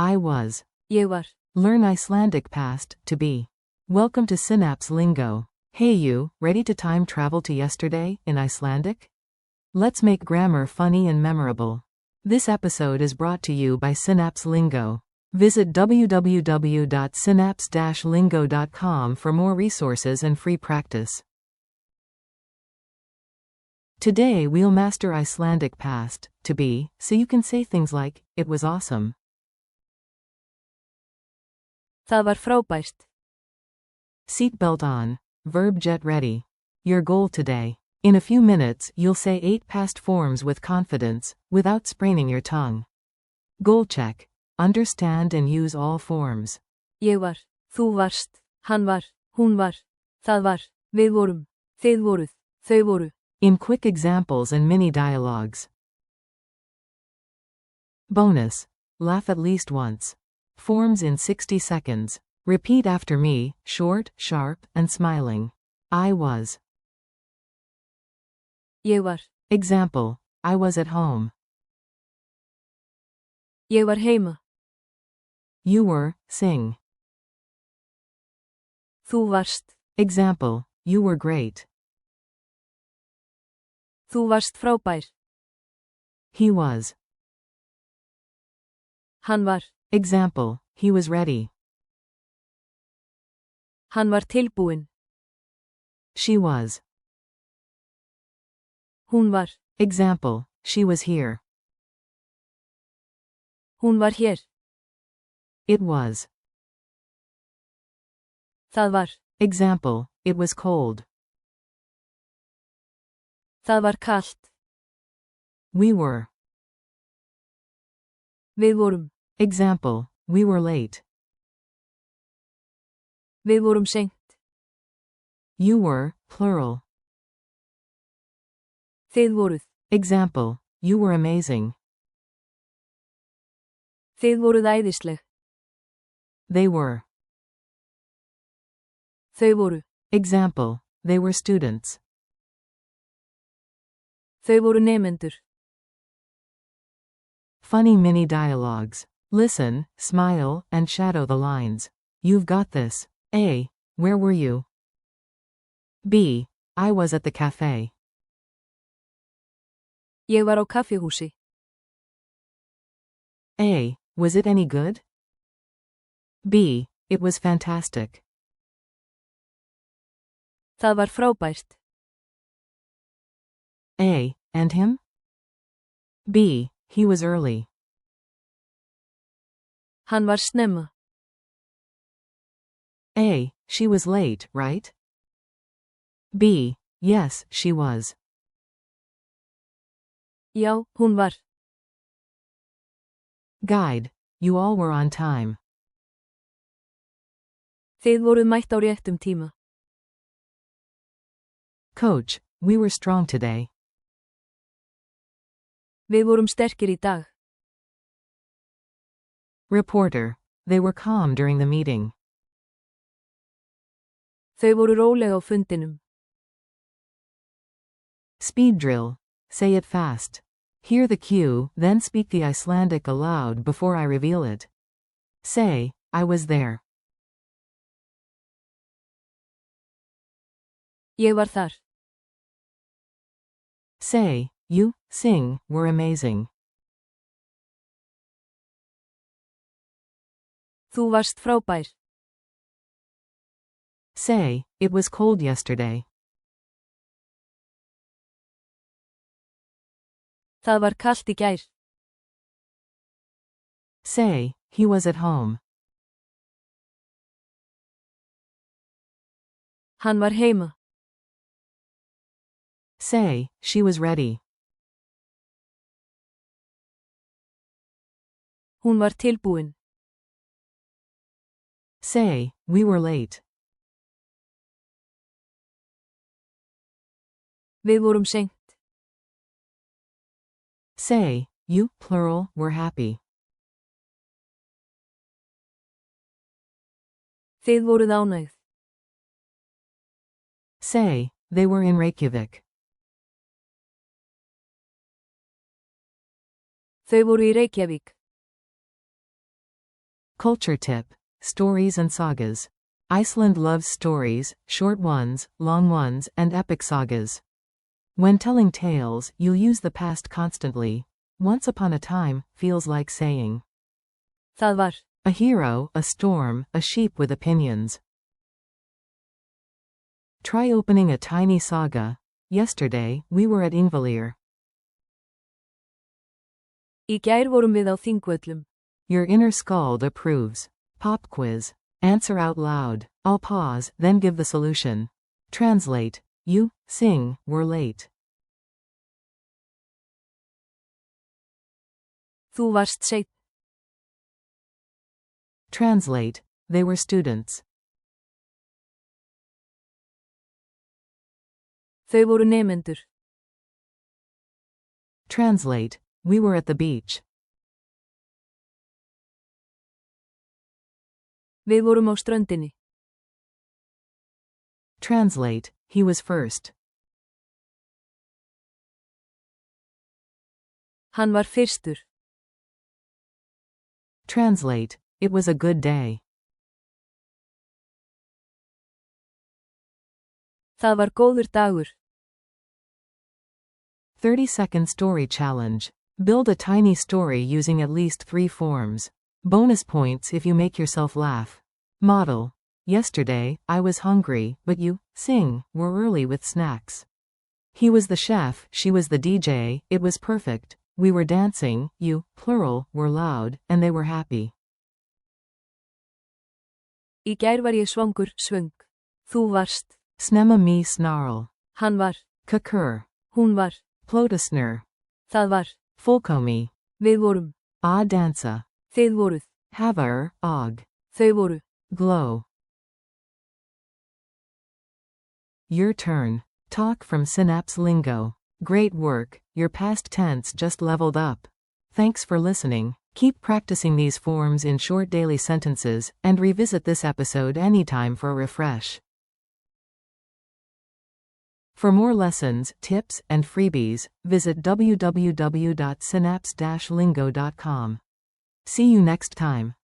I was. Ég var. Learn Icelandic past, to be. Welcome to Synapse Lingo. Hey you, ready to time travel to yesterday, in Icelandic? Let's make grammar funny and memorable. This episode is brought to you by Synapse Lingo. Visit www.synapse-lingo.com for more resources and free practice. Today we'll master Icelandic past, to be, so you can say things like, it was awesome. Það var frábært. Seatbelt on. Verb get ready. Your goal today. In a few minutes, you'll say 8 past forms with confidence, without spraining your tongue. Goal check. Understand and use all forms. Ég var. Þú varst. Hann var. Hún var. Það var. Við vorum. Þið voruð. Þau voru. In quick examples and mini dialogues. Bonus. Laugh at least once. Forms in 60 seconds. Repeat after me, short, sharp, and smiling. I was. Ég var. Example. I was at home. Ég var heima. You were. Sing. Þú varst. Example. You were great. Þú varst frábær. He was. Hann var. Example. He was ready. Hann var tilbúinn. She was. Hún var. Example. She was here. Hún var hér. It was. Það var. Example. It was cold. Það var kalt. We were. Við vorum. Example. We were late. Við vorum seint. You were. Plural. Þið voruð. Example. You were amazing. Þið voruð æðisleg. They were. Þau voru. Example. They were students. Þau voru nemendur. Funny mini dialogues. Listen, smile, and shadow the lines. You've got this. A. Where were you? B. I was at the cafe. Ég var á kaffihúsi. A. Was it any good? B. It was fantastic. Það var frábært. A. And him? B. He was early. Hann var snemma. A. She was late, right? B. Yes, she was. Já, hún var. Guide. You all were on time. Þið voruð mætt á réttum tíma. Coach. We were strong today. Við vorum sterkir í dag. Reporter. They were calm during the meeting. Þau voru róleg á fundinum. Speed drill. Say it fast. Hear the cue, then speak the Icelandic aloud before I reveal it. Say, I was there. Ég var þar. Say, you, sing, were amazing. Þú varst frábær. Say, it was cold yesterday. Það var kalt í gær. Say, he was at home. Hann var heima. Say, she was ready. Hún var tilbúin. Say, we were late. Við vorum seint. Say, you, plural, were happy. Þið voruð ánægð. Say, they were in Reykjavik. Þau voru í Reykjavík. Culture tip. Stories and sagas. Iceland loves stories, short ones, long ones, and epic sagas. When telling tales, you'll use the past constantly. Once upon a time feels like saying. Það var. A hero, a storm, a sheep with opinions. Try opening a tiny saga. Yesterday, we were at Ingvalir. Í gær vorum við á Þingvöllum. Your inner skald approves. Pop quiz. Answer out loud. I'll pause, then give the solution. Translate. You, sing, were late. Þú varst seinn. Translate. They were students. Þau voru nemendur. Translate. We were at the beach. Við vorum á ströndinni. Translate. He was first. Hann var fyrstur. Translate. It was a good day. Það var góður dagur. 30-second story challenge. Build a tiny story using at least 3 forms. Bonus points if you make yourself laugh. Model. Yesterday, I was hungry, but you, sing, were early with snacks. He was the chef, she was the DJ, it was perfect. We were dancing, you, plural, were loud, and they were happy. Í gær var ég svangur, svöng. Þú varst. Snemma me snarl. Hann var. Kakur. Hún var. Plótasnur. Það var. Fullkomi. Við vorum. A dansa. Þið voruð. Havar, og. Þau voru. Glow. Your turn. Talk from Synapse Lingo. Great work, your past tense just leveled up. Thanks for listening. Keep practicing these forms in short daily sentences, and revisit this episode anytime for a refresh. For more lessons, tips, and freebies, visit www.synapse-lingo.com. See you next time.